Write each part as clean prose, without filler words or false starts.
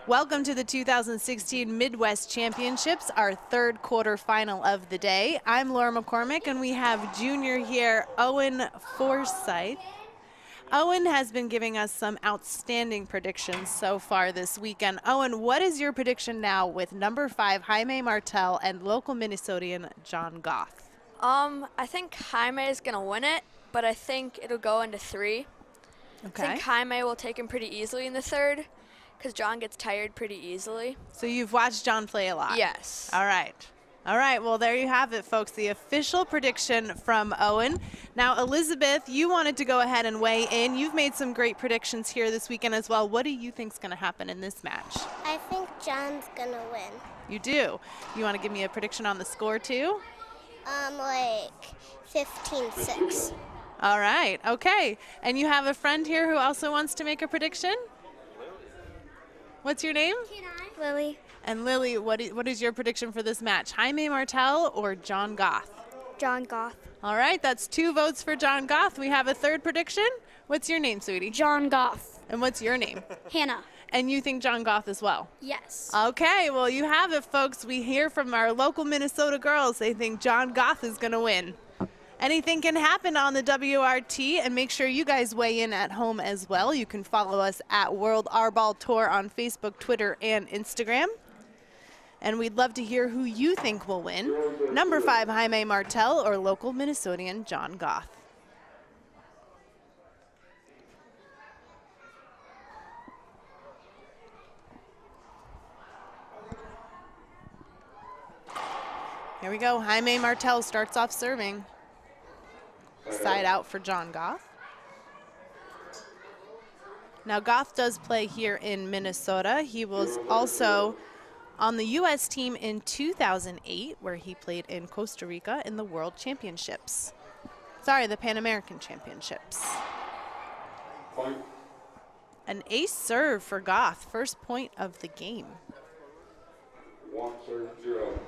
Welcome to the 2016 Midwest Championships, our third quarterfinal of the day. I'm Laura McCormick, and we have junior here, Owen Forsyth. Owen has been giving us some outstanding predictions so far this weekend. Owen, what is your prediction now with number 5, Jaime Martell, and local Minnesotan John Goth? I think Jaime is going to win it, but I think it'll go into 3. Okay. I think Jaime will take him pretty easily in the third because John gets tired pretty easily. So you've watched John play a lot? Yes. All right. All right, well, there you have it, folks, the official prediction from Owen. Now, Elizabeth, you wanted to go ahead and weigh in. You've made some great predictions here this weekend as well. What do you think is going to happen in this match? I think John's going to win. You do? You want to give me a prediction on the score, too? Like 15-6. All right, okay. And you have a friend here who also wants to make a prediction? What's your name? Lily. And Lily, what is your prediction for this match? Jaime Martell or John Goth? John Goth. All right, that's 2 votes for John Goth. We have a third prediction. What's your name, sweetie? John Goth. And what's your name? Hannah. And you think John Goth as well? Yes. Okay, well, you have it, folks. We hear from our local Minnesota girls. They think John Goth is going to win. Anything can happen on the WRT, and make sure you guys weigh in at home as well. You can follow us at World R-Ball Tour on Facebook, Twitter, and Instagram. And we'd love to hear who you think will win. Number 5, Jaime Martell, or local Minnesotan John Goth. Here we go. Jaime Martell starts off serving. Side out for John Goth. Now, Goth does play here in Minnesota. He was also on the U.S. team in 2008, where he played in Costa Rica in the World Championships. Sorry, the Pan American Championships. An ace serve for Goth, first point of the game. 1 serve 0.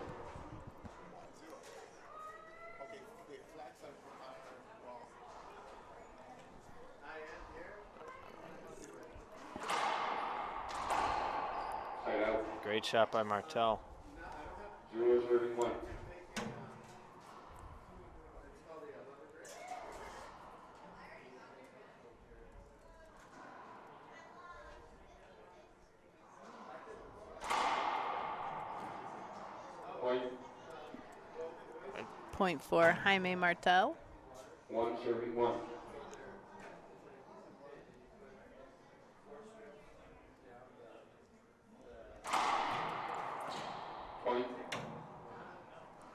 Great shot by Martell. 0 serving 1. Point for Jaime Martell. 1 serving 1. Point.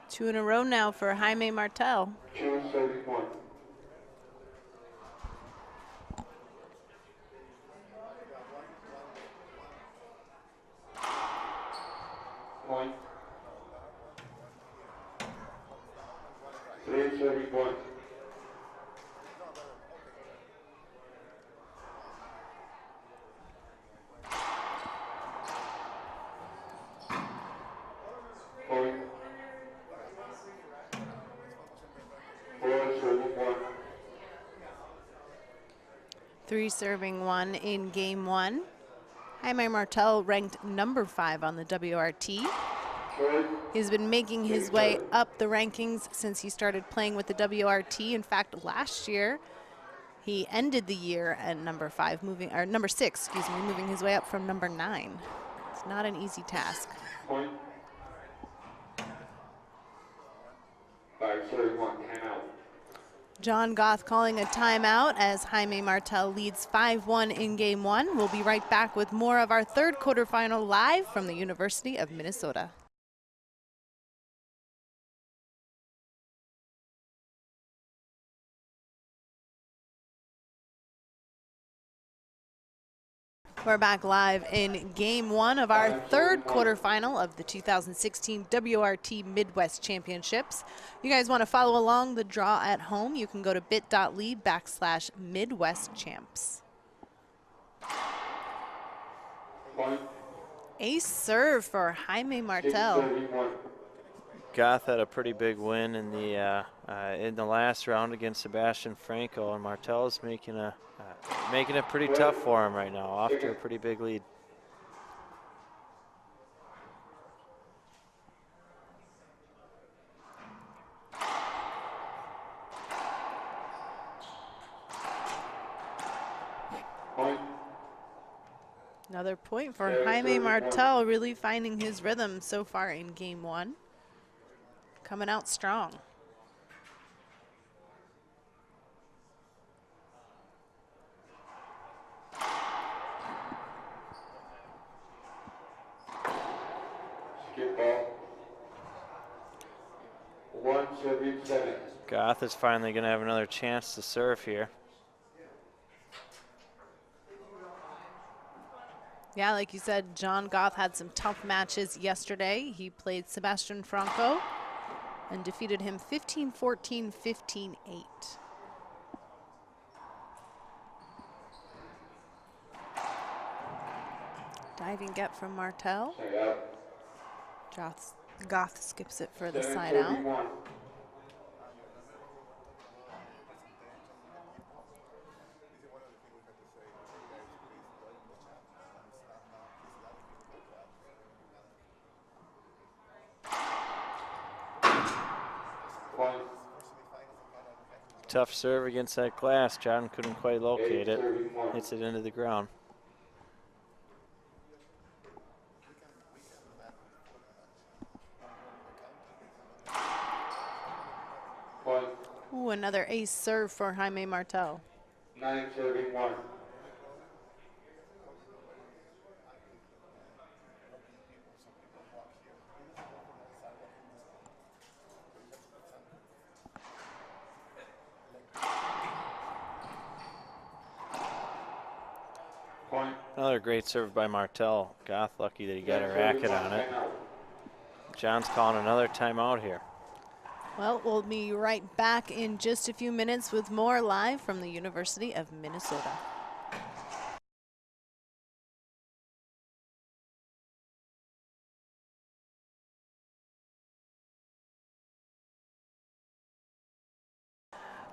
2 in a row now for Jaime Martell. 2 serving 1. Point. 3 serving 1. Point. 4 serving 1. 3 serving 1 in game 1. Jaime Martell ranked number 5 on the WRT. He's been making his way up the rankings since he started playing with the WRT. In fact, last year, he ended the year at number 5, number 6, excuse me, moving his way up from number 9. It's not an easy task. Point. 5 serving 1. Timeout. John Goth calling a timeout as Jaime Martell leads 5-1 in game 1. We'll be right back with more of our third quarterfinal live from the University of Minnesota. We're back live in game 1 of our third quarterfinal of the 2016 WRT Midwest Championships. You guys want to follow along the draw at home? You can go to bit.ly/MidwestChamps. Ace serve for Jaime Martell. Goth had a pretty big win in the last round against Sebastian Franco, and Martell is making it pretty tough for him right now, off to a pretty big lead. Another point for Jaime Martell, really finding his rhythm so far in game one. Coming out strong. Skip ball. 177. Goth is finally going to have another chance to serve here. Yeah, like you said, John Goth had some tough matches yesterday. He played Sebastian Franco and defeated him 15-14, 15-8. Diving get from Martell. Goth skips it for the side out. 731. Point. Tough serve against that glass. John couldn't quite locate it. 831. Hits it into the ground. Point. Ooh, another ace serve for Jaime Martell. 931. Point. Another great serve by Martell. Goth lucky that he got a racket on it. John's calling another timeout here. Well, we'll be right back in just a few minutes with more live from the University of Minnesota.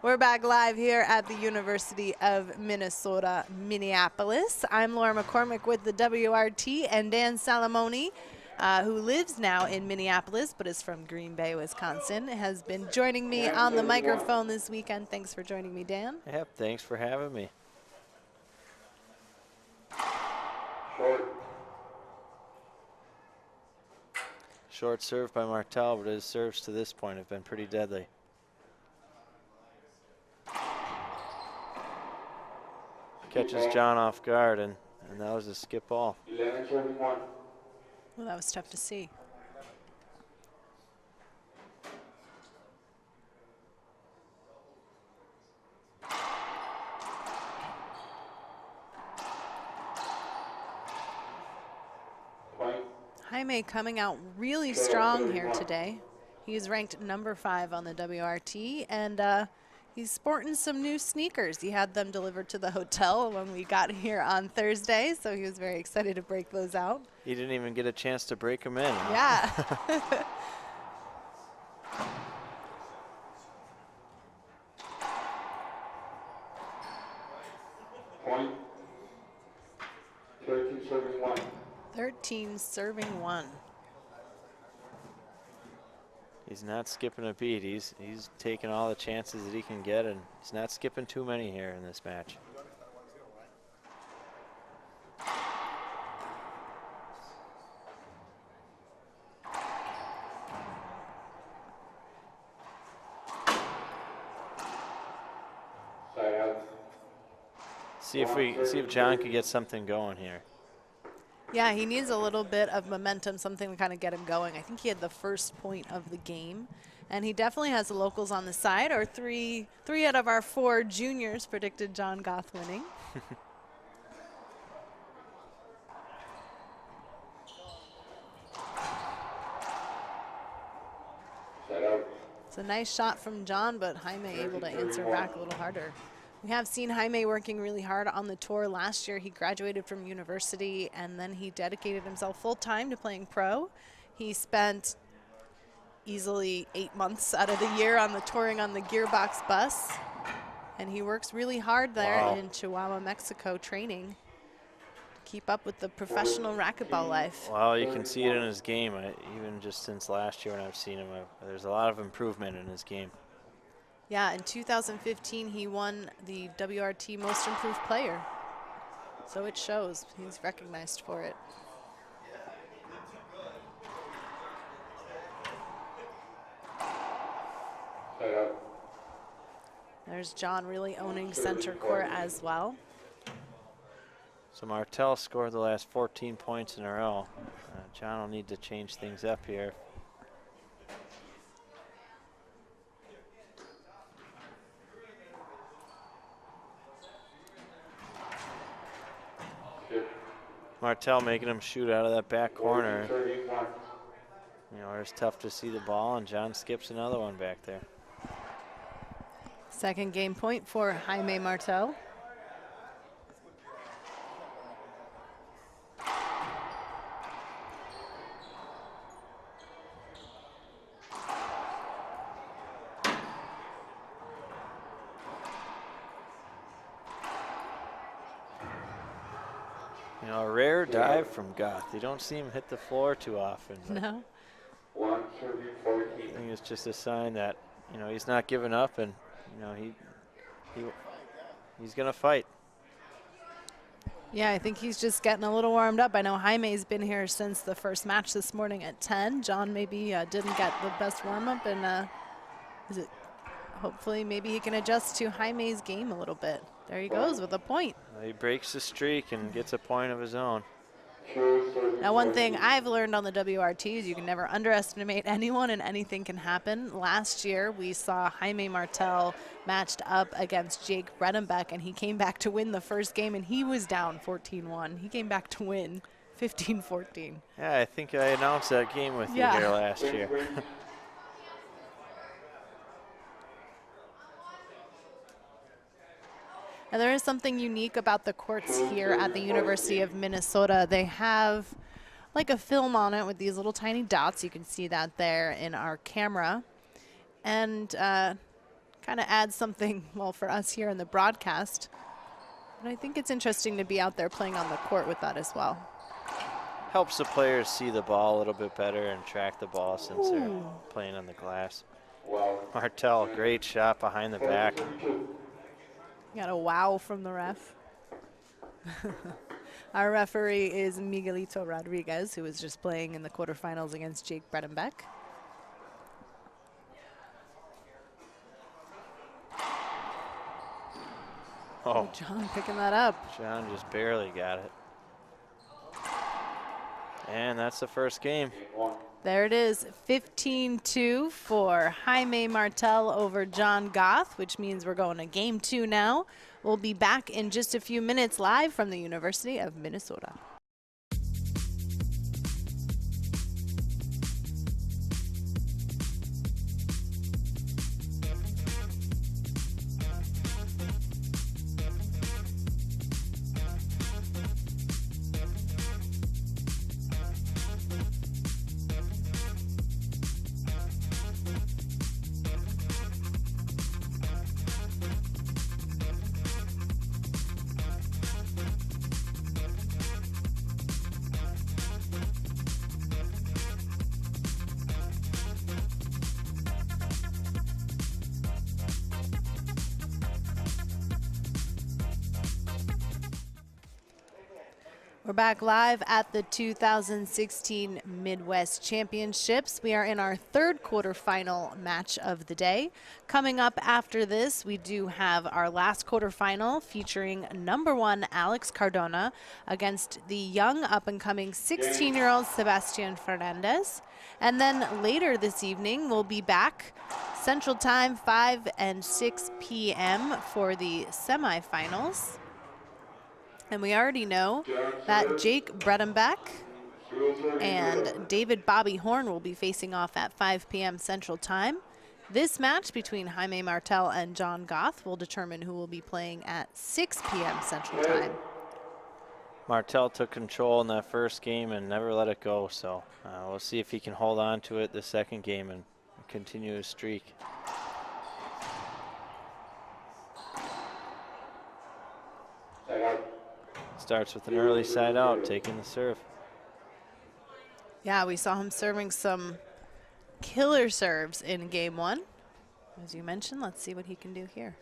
We're back live here at the University of Minnesota, Minneapolis. I'm Laura McCormick with the WRT, and Dan Salamoni, who lives now in Minneapolis but is from Green Bay, Wisconsin, has been joining me on the microphone this weekend. Thanks for joining me, Dan. Yep, thanks for having me. Short. Short serve by Martell, but his serves to this point have been pretty deadly. Catches John off guard, and that was a skip ball. 1131. Well, that was tough to see. Point. Jaime coming out really strong here today. He's ranked number 5 on the WRT, and he's sporting some new sneakers. He had them delivered to the hotel when we got here on Thursday, so he was very excited to break those out. He didn't even get a chance to break them in. Yeah. Point. 1371. 13 serving 1. He's not skipping a beat. He's taking all the chances that he can get, and he's not skipping too many here in this match. Side out. See if John could get something going here. Yeah, he needs a little bit of momentum, something to kind of get him going. I think he had the first point of the game, and he definitely has the locals on the side. Or three out of our 4 juniors predicted John Goth winning. Side out. It's a nice shot from John, but Jaime able to answer back a little harder. We have seen Jaime working really hard on the tour. Last year he graduated from university, and then he dedicated himself full-time to playing pro. He spent easily 8 months out of the year on the touring on the Gearbox bus, and he works really hard there in Chihuahua, Mexico, training to keep up with the professional racquetball life. Well, you can see it in his game. Even just since last year when I've seen him, there's a lot of improvement in his game. Yeah, in 2015 he won the WRT Most Improved Player. So it shows. He's recognized for it. Set up. There's John really owning center court as well. So Martell scored the last 14 points in a row. John will need to change things up here. Martell making him shoot out of that back corner. 31. You know, it's tough to see the ball, and John skips another one back there. Second game point for Jaime Martell. You know, a rare dive from Goth. You don't see him hit the floor too often. No. 1 serving 14. I think it's just a sign that, you know, he's not giving up, and, you know, he's going to fight. Yeah, I think he's just getting a little warmed up. I know Jaime's been here since the first match this morning at 10. John maybe didn't get the best warm up, and hopefully maybe he can adjust to Jaime's game a little bit. There he goes with a point. He breaks the streak and gets a point of his own. Now, one thing I've learned on the WRT is you can never underestimate anyone, and anything can happen. Last year, we saw Jaime Martell matched up against Jake Bredenbeck, and he came back to win the first game, and he was down 14-1. He came back to win 15-14. Yeah, I think I announced that game with you here last year. And there is something unique about the courts here at the University of Minnesota. They have like a film on it with these little tiny dots. You can see that there in our camera. And kind of adds something, well, for us here in the broadcast. But I think it's interesting to be out there playing on the court with that as well. Helps the players see the ball a little bit better and track the ball since they're playing on the glass. Martell, great shot behind the back. Got a wow from the ref. Our referee is Miguelito Rodriguez, who was just playing in the quarterfinals against Jake Bredenbeck. Oh, John picking that up. John just barely got it. And that's the first game. There it is, 15-2 for Jaime Martell over John Goth, which means we're going to game 2 now. We'll be back in just a few minutes live from the University of Minnesota. We're back live at the 2016 Midwest Championships. We are in our third quarterfinal match of the day. Coming up after this, we do have our last quarterfinal featuring #1 Alex Cardona against the young up-and-coming 16-year-old Sebastian Fernandez. And then later this evening, we'll be back Central Time, 5 and 6 p.m. for the semifinals. And we already know that Jake Bredenbeck and David Bobby Horn will be facing off at 5 p.m. Central Time. This match between Jaime Martell and John Goth will determine who will be playing at 6 p.m. Central Time. Martell took control in that first game and never let it go, so we'll see if he can hold on to it the second game and continue his streak. Starts with an early side out, taking the serve. Yeah, we saw him serving some killer serves in game 1. As you mentioned, let's see what he can do here.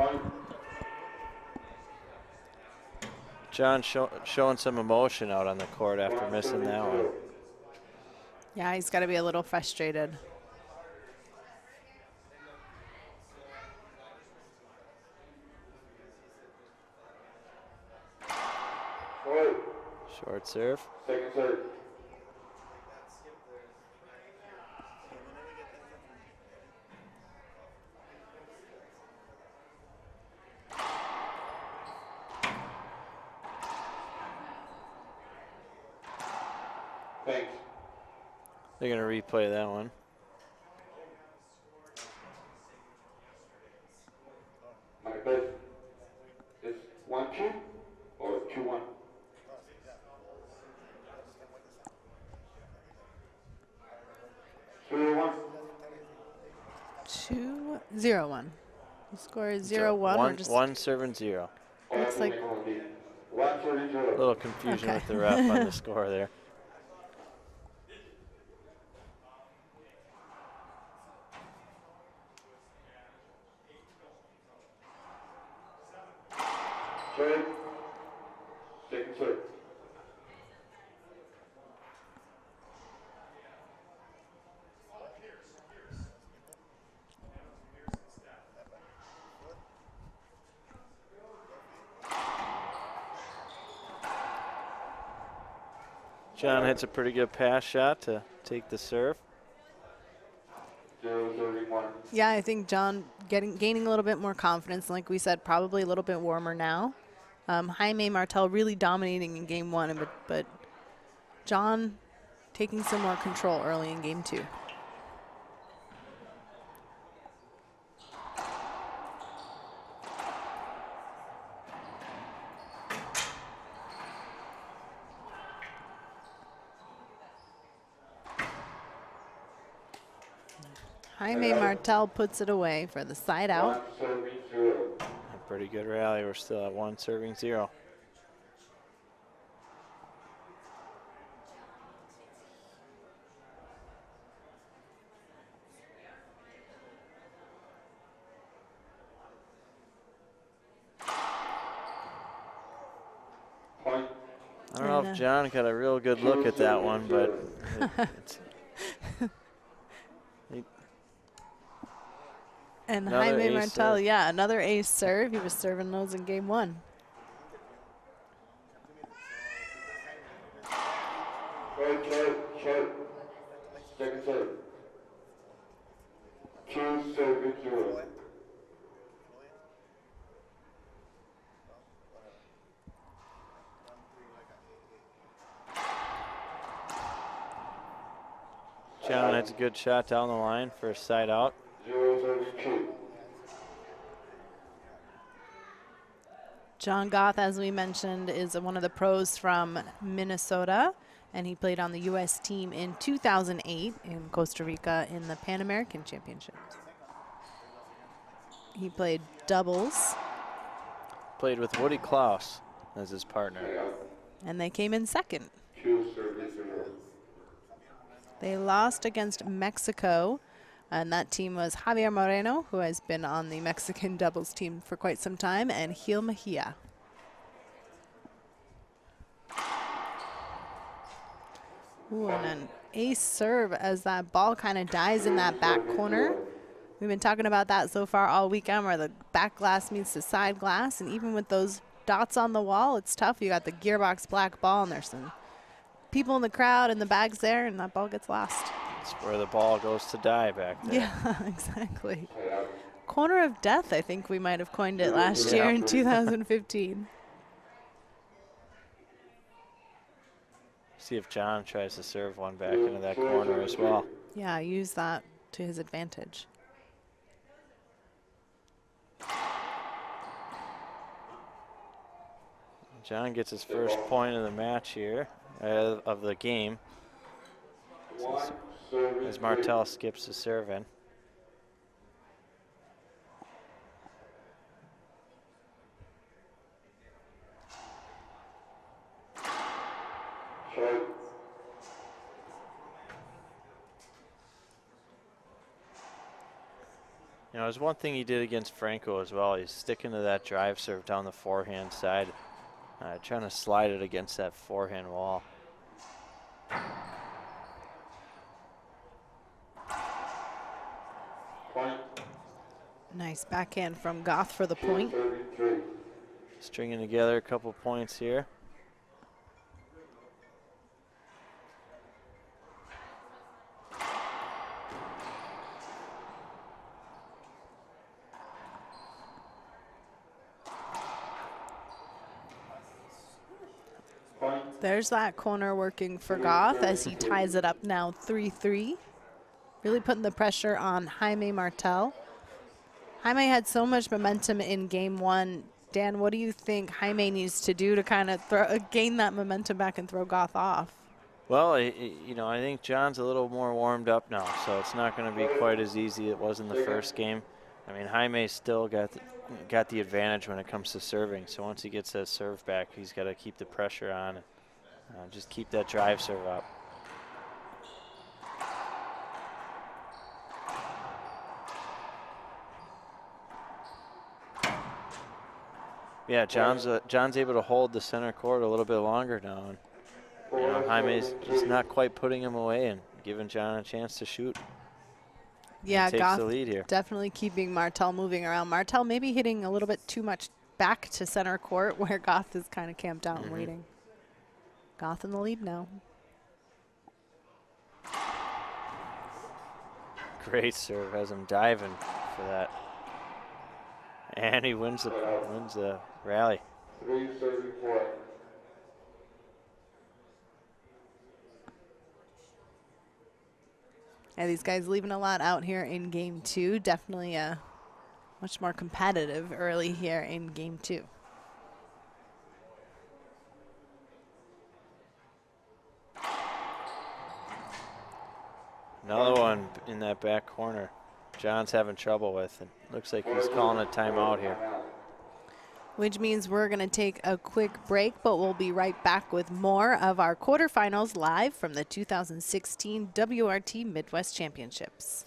Point. John showing some emotion out on the court after missing that one. Yeah, he's got to be a little frustrated. Point. Short serve. Second serve. Thanks. They're going to replay that one. My best is 1-2 or 2-1. Three, 1. 2-0-1. The score is 0-1. We're just One serve and 0. looks like A little confusion Okay. with the ref on the score there. Serve. Second serve. John hits a pretty good pass shot to take the serve. 0, serving 1. yeah, I think John gaining a little bit more confidence. Like we said, probably a little bit warmer now. Jaime Martell really dominating in game 1, but John taking some more control early in game 2. Jaime Martell puts it away for the side out. 1, serving 0. A pretty good rally. We're still at 1 serving 0. Point. I don't know if John got a real good look at that one, but it's And Another Jaime ace Martell, serve. yeah, another ace serve. He was serving those in game 1. Right, short. Second serve. 2, serving 0. John hits a good shot down the line for a side out. 0, serving 2. John Goth, as we mentioned, is one of the pros from Minnesota, and he played on the U.S. team in 2008 in Costa Rica in the Pan American Championships. He played doubles, Played with Woody Klaus as his partner. and they came in second. 2, serving 0. They lost against Mexico, and that team was Javier Moreno, who has been on the Mexican doubles team for quite some time, and Gil Mejia. Ooh, and an ace serve as that ball kind of dies in that back corner. We've been talking about that so far all weekend, where the back glass meets the side glass, and even with those dots on the wall, it's tough. You got the gearbox black ball, and there's some people in the crowd and the bags there, and that ball gets lost. It's where the ball goes to die back there. Yeah, exactly. Corner of death, I think we might have coined it last year in 2015. See if John tries to serve one back into that corner as well. Yeah, use that to his advantage. John gets his first point of the match here, of the game, 1, serving as Martell skips the serve in. short. You know, there's one thing he did against Franco as well. He's sticking to that drive serve down the forehand side, trying to slide it against that forehand wall. Point. Nice backhand from Goth for the point. 233. Stringing together a couple points here. Point. There's that corner working for Goth as he ties it up now 3-3. Really putting the pressure on Jaime Martell. Jaime had so much momentum in game one. Dan, what do you think Jaime needs to do to kind of gain that momentum back and throw Goth off? Well, you know, I think John's a little more warmed up now, so it's not going to be quite as easy as it was in the first game. I mean, Jaime still got the advantage when it comes to serving, so once he gets that serve back, he's got to keep the pressure on and just keep that drive serve up. Yeah, John's able to hold the center court a little bit longer now. And, you know, Jaime's just not quite putting him away and giving John a chance to shoot. Yeah, He takes Goth the lead here. definitely keeping Martell moving around. Martell maybe hitting a little bit too much back to center court where Goth is kind of camped out and waiting. Goth in the lead now. Great serve, has him diving for that. And he wins the rally. 334. Yeah, these guys leaving a lot out here in game two. Definitely much more competitive early here in game two. Another one in that back corner. John's having trouble with, and looks like he's calling a timeout here. Which means we're going to take a quick break, but we'll be right back with more of our quarterfinals live from the 2016 WRT Midwest Championships.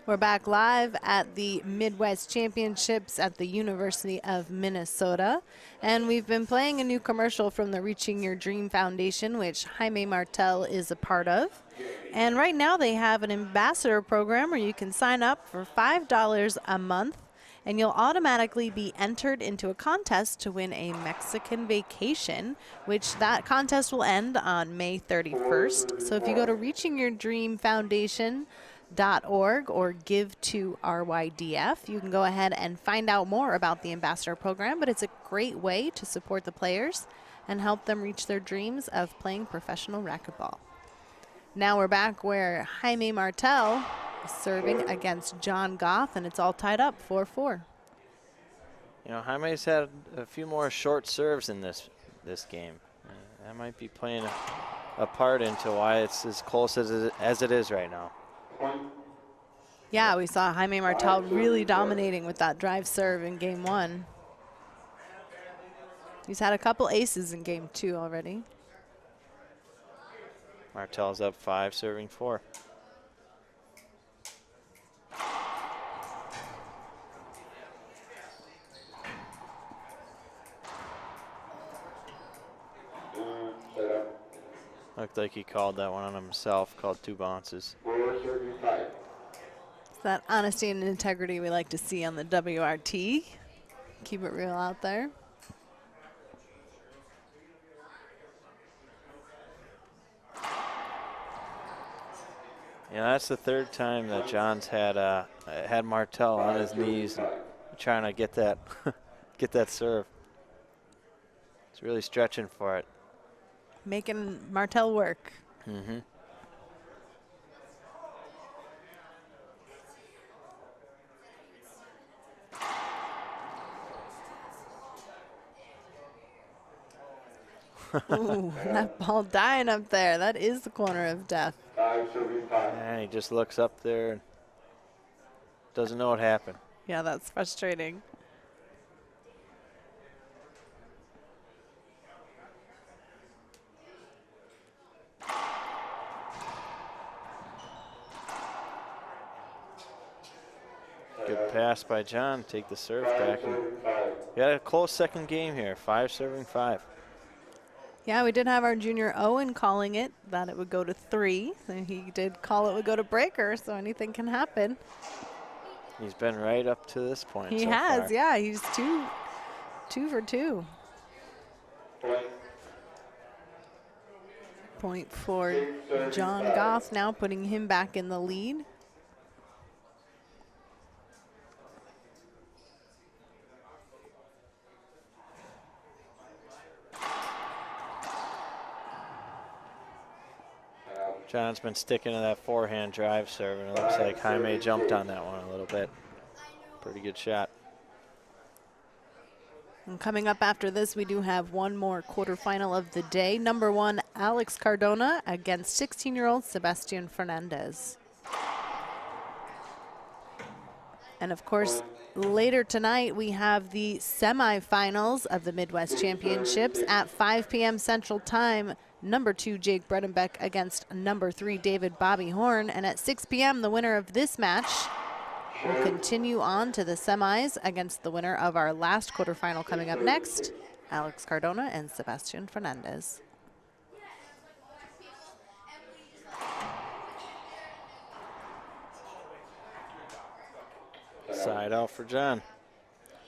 We're back live at the Midwest Championships at the University of Minnesota. And we've been playing a new commercial from the Reaching Your Dream Foundation, which Jaime Martell is a part of. And right now they have an ambassador program where you can sign up for $5 a month, and you'll automatically be entered into a contest to win a Mexican vacation, which that contest will end on May 31st. So if you go to Reaching Your Dream Foundation, .org or give to RYDF. You can go ahead and find out more about the ambassador program, but it's a great way to support the players and help them reach their dreams of playing professional racquetball. Now we're back where Jaime Martell is serving against John Goth, and it's all tied up 4-4. You know, Jaime's had a few more short serves in this game. That might be playing a part into why it's as close as it is right now. Yeah, we saw Jaime Martell really dominating with that drive serve in game one. He's had a couple aces in game two already. Martell's up 5, serving 4. Looked like he called that one on himself, called 2 bounces. 435. It's that honesty and integrity we like to see on the WRT. Keep it real out there. Yeah, that's the 3rd time that John's had Martell on his knees trying to get that get that serve. He's really stretching for it. Making Martell work. Mm-hmm. Ooh, that ball dying up there. That is the corner of death. 575. And he just looks up there and doesn't know what happened. Yeah, that's frustrating. pass by John. Take the serve 5 back. serving 5. We had a close second game here. 5 serving 5. Yeah, we did have our junior Owen calling it that it would go to 3. And he did call it would go to breaker, so anything can happen. He's been right up to this point. He so has, far. yeah. He's two for 2. Point. Point for 6 serving John 5. Goth now, putting him back in the lead. John's been sticking to that forehand drive serve, and it looks like Jaime jumped on that one a little bit. Pretty good shot. And coming up after this, we do have one more quarterfinal of the day. Number 1, Alex Cardona against 16-year-old Sebastian Fernandez. And of course, later tonight, we have the semifinals of the Midwest Championships at 5 p.m. Central Time. Number 2, Jake Bredenbeck against number 3, David Bobby Horn. And at 6 p.m., the winner of this match will continue on to the semis against the winner of our last quarterfinal coming up next, Alex Cardona and Sebastian Fernandez. Side out for John.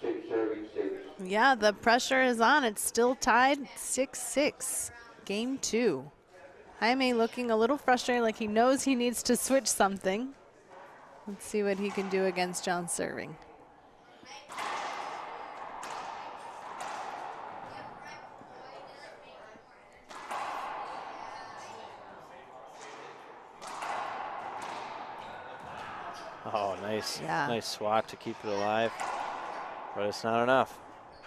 6 serving 6. Yeah, the pressure is on. It's still tied 6-6. Game 2. Jaime looking a little frustrated, like he knows he needs to switch something. Let's see what he can do against John serving. Oh, nice, Yeah. nice swat to keep it alive, but it's not enough.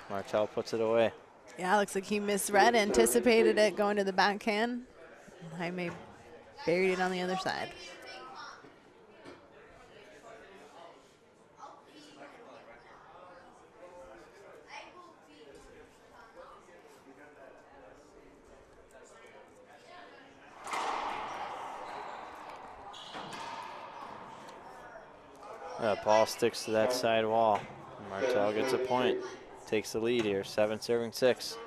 Martell puts it away. Yeah, looks like he misread, anticipated it going to the backhand. Jaime buried it on the other side. Ball sticks to that side wall. Martell gets a point. Takes the lead here, 7 serving 6.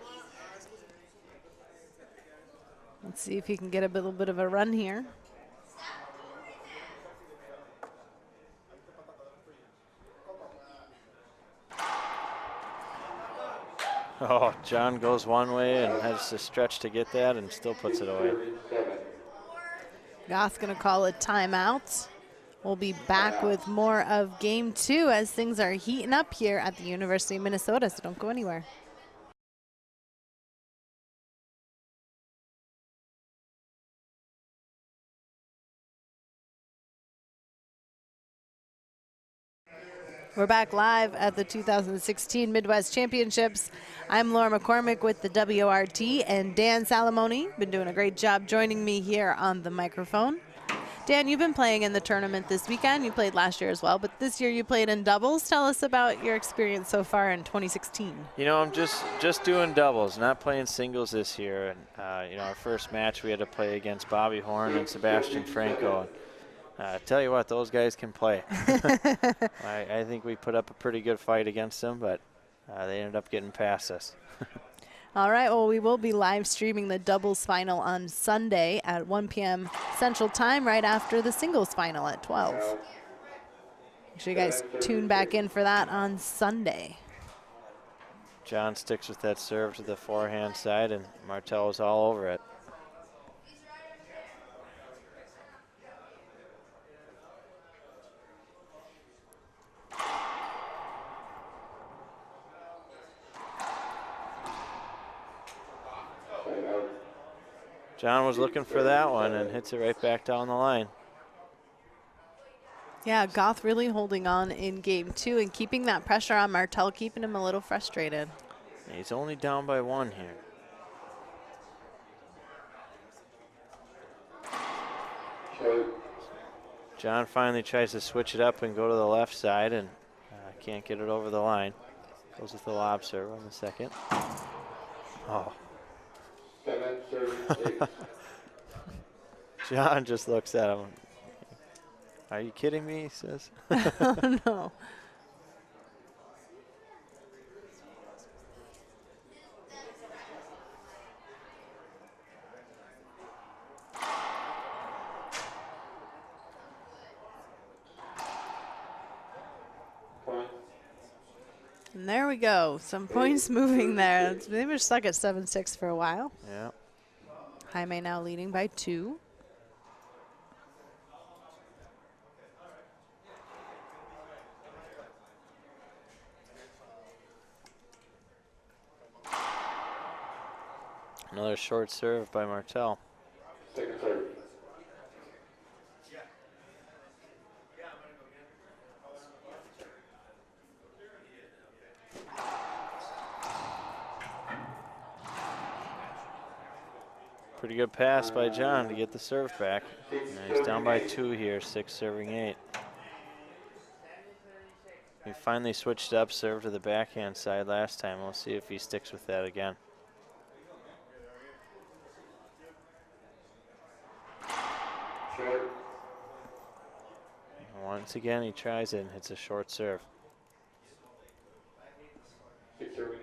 Let's see if he can get a little bit of a run here. Oh, John goes one way and has to stretch to get that and still puts it away. Serving 7. Goth's gonna call a timeout. We'll be back with more of game 2 as things are heating up here at the University of Minnesota, so don't go anywhere. We're back live at the 2016 Midwest Championships. I'm Laura McCormick with the WRT, and Dan Salamone been doing a great job joining me here on the microphone. Dan, you've been playing in the tournament this weekend. You played last year as well, but this year you played in doubles. Tell us about your experience so far in 2016. You know, I'm just doing doubles, not playing singles this year. And you know, our first match we had to play against Bobby Horn and Sebastian Franco. Tell you what, those guys can play. I think we put up a pretty good fight against them, but they ended up getting past us. All right, well, we will be live streaming the doubles final on Sunday at 1 p.m. Central Time, right after the singles final at 12. Make sure you guys tune back in for that on Sunday. John sticks with that serve to the forehand side, and Martell is all over it. John was looking for that one and hits it right back down the line. Yeah, Goth really holding on in game 2 and keeping that pressure on Martell, keeping him a little frustrated. He's only down by 1 here. John finally tries to switch it up and go to the left side and can't get it over the line. Goes with the lob serve on the second. Oh. John just looks at him. Are you kidding me? He says. Oh, no. And there we go. Some points moving there. They were stuck at 7-6 for a while. Yeah. Jaime now leading by 2. Another short serve by Martell. Second serve. Pretty good pass by John to get the serve back. And he's down by 2 here, 6 serving 8. He finally switched up serve to the backhand side last time. We'll see if he sticks with that again. Short. Once again, he tries it and hits a short serve. 6 serving.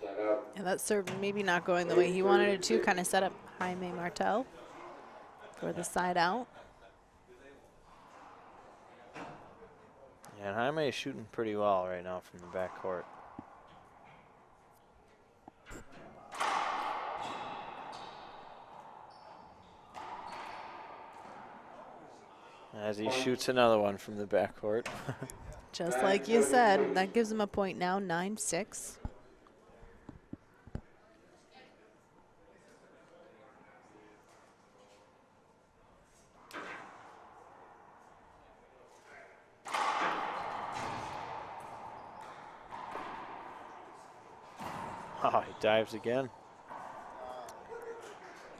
Set up. And that serve maybe not going the way he wanted it to. Kind of set up Jaime Martell for the side out. Yeah, and Jaime is shooting pretty well right now from the backcourt. As he shoots another one from the backcourt. Just like you said, that gives him a point now, 9-6. Oh, he dives again.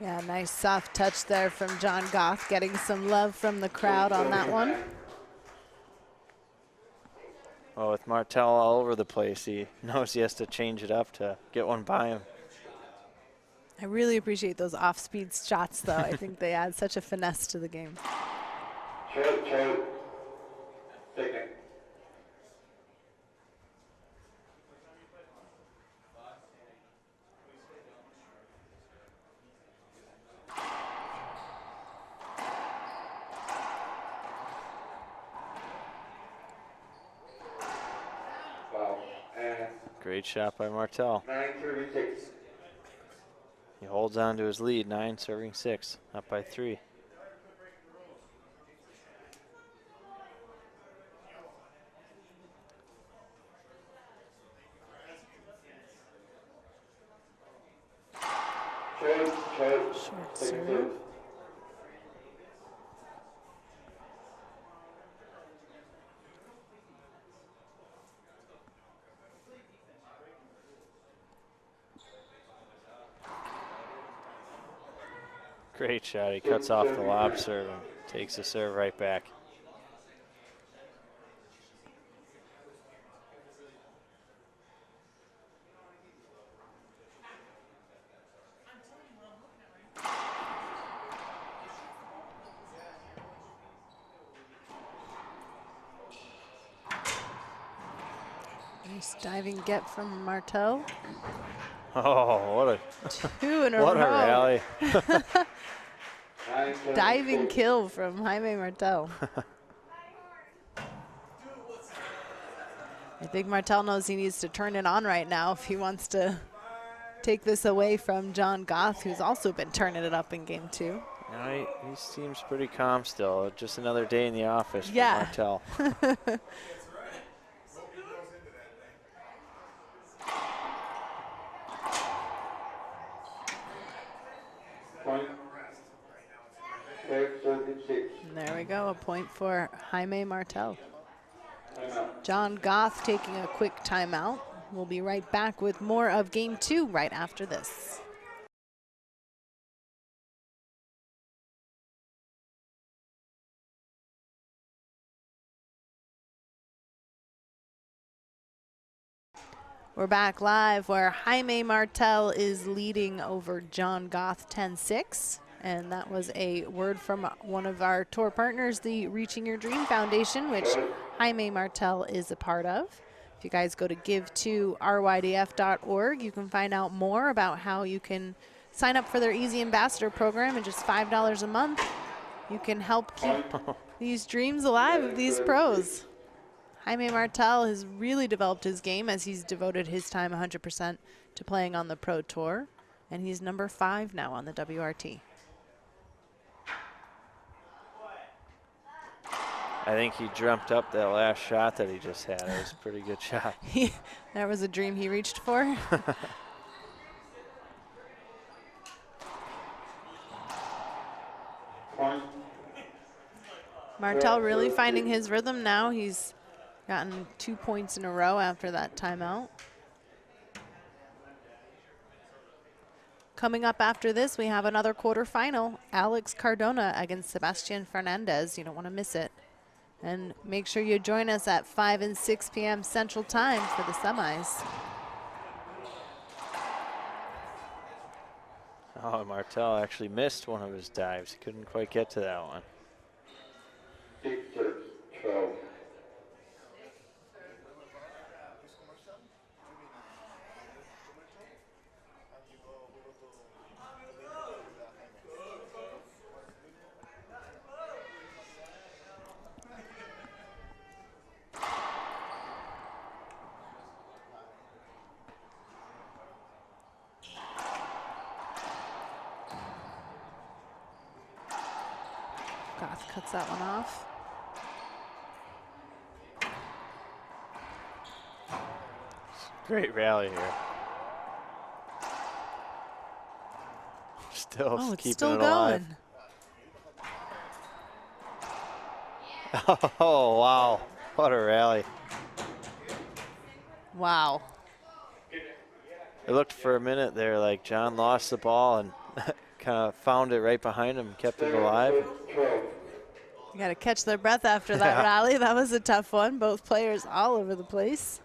Yeah, nice soft touch there from John Goth, getting some love from the crowd on that one. Well, with Martell all over the place, he knows he has to change it up to get one by him. I really appreciate those off-speed shots, though. I think they add such a finesse to the game. Short. Second. Wow. And Great shot by Martell. 9 serving 6. He holds on to his lead, 9 serving 6, up by 3. Short. Short Second serve. serve. Great shot. He cuts off the lob serve and takes the serve right back. Nice diving get from Martell. Oh, what a 2 in a what row. a rally. 9 serving Diving 6. kill from Jaime Martell. I think Martell knows he needs to turn it on right now if he wants to take this away from John Goth, who's also been turning it up in game 2. No, he seems pretty calm still. Just another day in the office for Yeah. Martell. Point. 12 serving 6. And there we go, a point for Jaime Martell. Timeout. John Goth taking a quick timeout. We'll be right back with more of game 2 right after this. We're back live where Jaime Martell is leading over John Goth 10-6. And that was a word from one of our tour partners, the Reaching Your Dream Foundation, which Jaime Martell is a part of. If you guys go to give2rydf.org, you can find out more about how you can sign up for their Easy Ambassador program and just $5 a month. You can help keep these dreams alive of these pros. Jaime Martell has really developed his game as he's devoted his time 100% to playing on the Pro Tour, and he's number 5 now on the WRT. I think he dreamt up that last shot that he just had. It was a pretty good shot. That was a dream he reached for. Martell really finding his rhythm now. He's gotten 2 points in a row after that timeout. Coming up after this, we have another quarterfinal. Alex Cardona against Sebastian Fernandez. You don't want to miss it. And make sure you join us at 5 and 6 p.m. Central Time for the semis. Oh, Martell actually missed one of his dives. He couldn't quite get to that one. 12. Goth cuts that one off. Great rally here. Still Oh, it's keeping still it alive. going. Oh, wow. What a rally. Wow. It looked for a minute there like John lost the ball and kind of found it right behind him, kept it alive. You got to catch their breath after that rally. That was a tough one. Both players all over the place.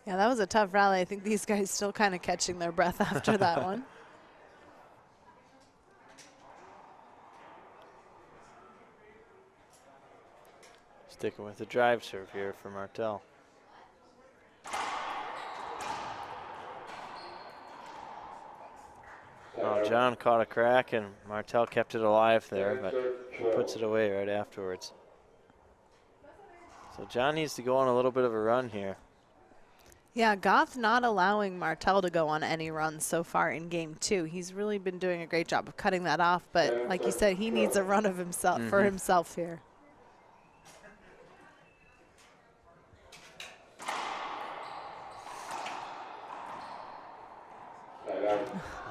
Yeah, that was a tough rally. I think these guys still kind of catching their breath after that one. Sticking with the drive serve here for Martell. Oh, John caught a crack and Martell kept it alive there, but he puts it away right afterwards. So John needs to go on a little bit of a run here. Yeah, Goth not allowing Martell to go on any runs so far in game 2. He's really been doing a great job of cutting that off, but like you said, he needs a run of himself for himself here.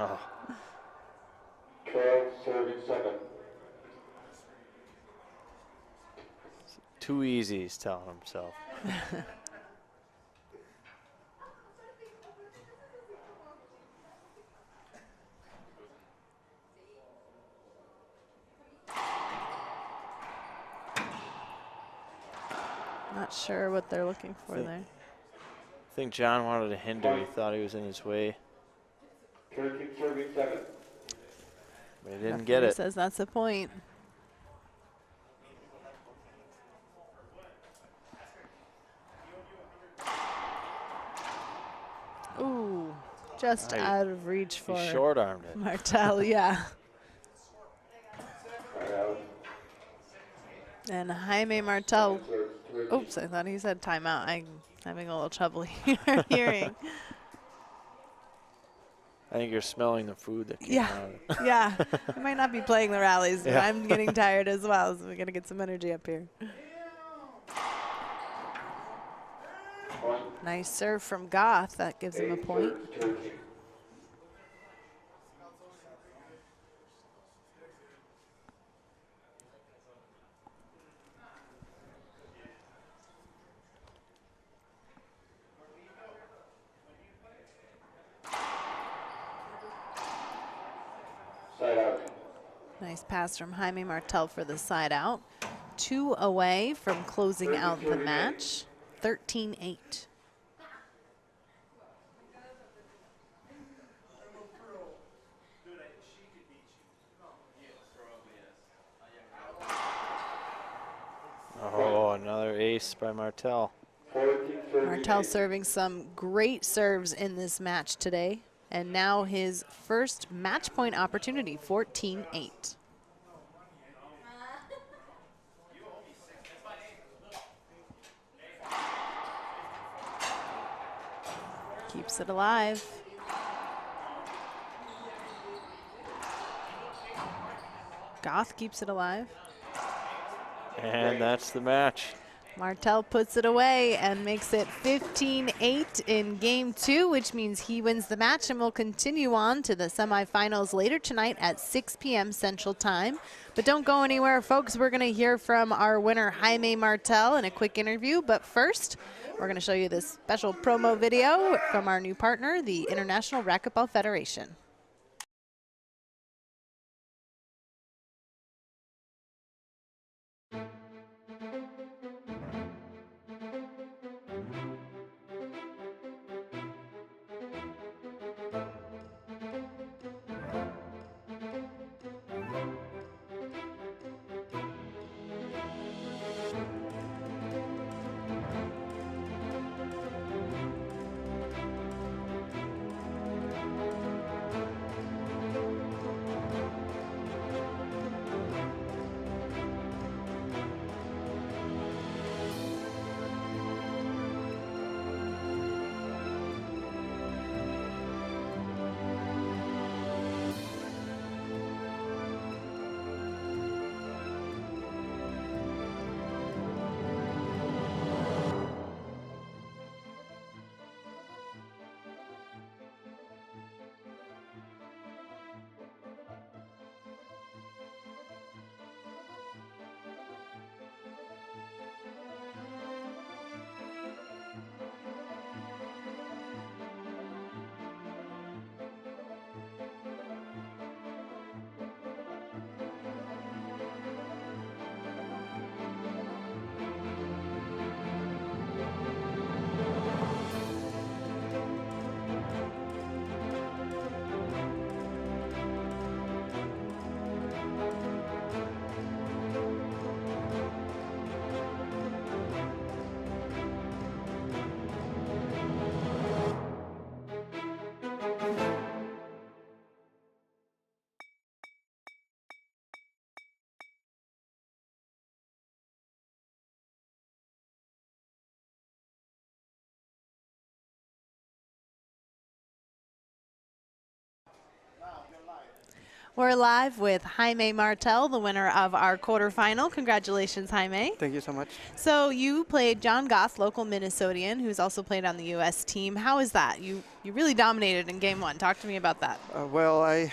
Oh. 12, serving 7. Too easy, he's telling himself. Not sure what they're looking for there. I think John wanted to hinder. He thought he was in his way. 13, serving 7. But he didn't get it. Says that's a point. Ooh, just out of reach for He short-armed it. Martell, yeah. And Jaime Martell, oops, I thought he said timeout. I'm having a little trouble hearing. I think you're smelling the food that came Yeah, out. yeah. I might not be playing the rallies, but Yeah. I'm getting tired as well, so we're going to get some energy up here. Nice serve from Goth. That gives him a point. Nice pass from Jaime Martell for the side out. 2 away from closing out the match, 13-8. Oh, another ace by Martell. Martell serving some great serves in this match today. And now his first match point opportunity, 14-8. Keeps it alive. Goth keeps it alive. And that's the match. Martell puts it away and makes it 15-8 in game 2, which means he wins the match and will continue on to the semifinals later tonight at 6 p.m. Central Time. But don't go anywhere, folks. We're going to hear from our winner, Jaime Martell, in a quick interview. But first, we're going to show you this special promo video from our new partner, the International Racquetball Federation. We're live with Jaime Martell, the winner of our quarterfinal. Congratulations, Jaime. Thank you so much. So you played John Goth, local Minnesotian, who's also played on the U.S. team. How is that? You really dominated in game 1. Talk to me about that. Well, I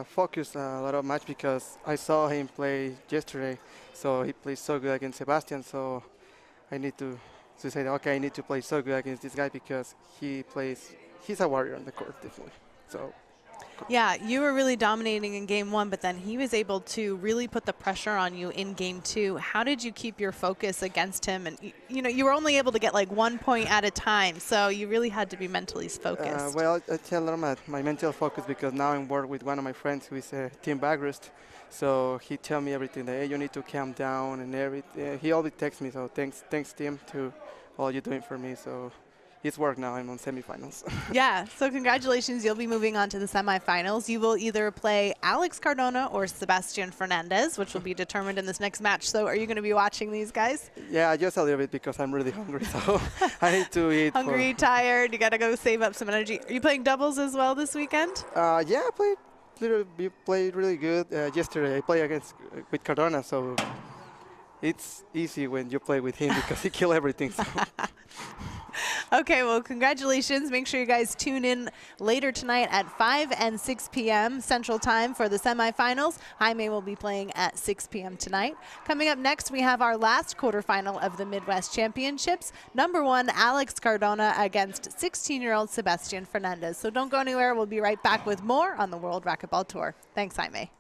focused a lot of match because I saw him play yesterday. So he plays so good against Sebastian. So I need to say, okay, I need to play so good against this guy because he's a warrior on the court, definitely. So. Yeah, you were really dominating in game 1, but then he was able to really put the pressure on you in game 2. How did you keep your focus against him? And you were only able to get like 1 point at a time, so you really had to be mentally focused. Well, I tell them my mental focus because now I'm working with one of my friends who is Tim Bagrist. So he tell me everything that, hey, you need to calm down and everything. He always texts me, so thanks Tim to all you're doing for me. So. It's work now. I'm on semifinals. Yeah, so congratulations. You'll be moving on to the semifinals. You will either play Alex Cardona or Sebastian Fernandez, which will be determined in this next match. So are you going to be watching these guys? Yeah, just a little bit because I'm really hungry. So I need to eat. Hungry, tired. You got to go save up some energy. Are you playing doubles as well this weekend? Yeah, I played really good. Yesterday I played with Cardona, so it's easy when you play with him because he kills everything. So. Okay, well, congratulations. Make sure you guys tune in later tonight at 5 and 6 p.m. Central Time for the semifinals. Jaime will be playing at 6 p.m. tonight. Coming up next, we have our last quarterfinal of the Midwest Championships. Number 1, Alex Cardona against 16-year-old Sebastian Fernandez. So don't go anywhere. We'll be right back with more on the World Racquetball Tour. Thanks, Jaime.